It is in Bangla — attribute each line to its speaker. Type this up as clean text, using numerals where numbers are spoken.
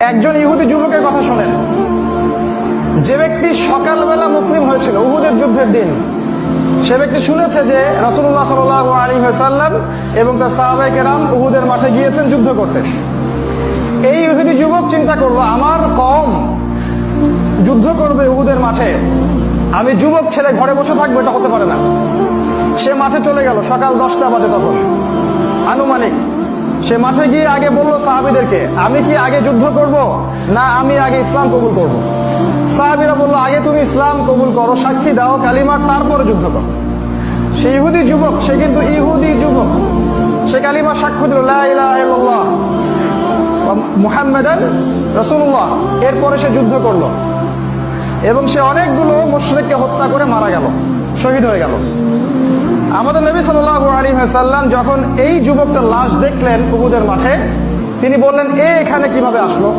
Speaker 1: একজন ইহুদি যুবকের কথা শোনেন, যে ব্যক্তি সকালবেলা মুসলিম হয়েছিল উহুদের যুদ্ধের দিন। সে ব্যক্তি শুনেছে যে রাসূলুল্লাহ সাল্লাল্লাহু আলাইহি ওয়াসাল্লাম এবং তার সাহাবায়ে কেরাম উহুদের মাঠে গিয়েছেন যুদ্ধ করতে। এই ইহুদি যুবক চিন্তা করলো, আমার কওম যুদ্ধ করবে উহুদের মাঠে, আমি যুবক ছেলে ঘরে বসে থাকবো, এটা হতে পারে না। সে মাঠে চলে গেল, সকাল 10টা বাজে তখন আনুমানিক। সে মাঠে গিয়ে আগে বললো সাহাবীদেরকে, আমি কি আগে যুদ্ধ করব না আমি আগে ইসলাম কবুল করব? সাহাবীরা বললো, আগে তুমি ইসলাম কবুল করো, সাক্ষী দাও কালিমার, তারপরে যুদ্ধ করো। সে ইহুদি যুবক, সে কিন্তু ইহুদি যুবক, সে কালিমার সাক্ষ্য দিল, লা ইলাহা ইল্লাল্লাহ মুহাম্মাদান রাসূলুল্লাহ। এরপরে সে যুদ্ধ করলো এবং সে অনেকগুলো মুশরিককে হত্যা করে মারা গেল, শহীদ হয়ে গেল। আমাদের নবী সাল্লাল্লাহু আলাইহি ওয়াসাল্লাম যখন এই যুবকটার লাশ দেখলেন উহুদের মাঠে, তিনি বললেন, এ এখানে কিভাবে আসলো?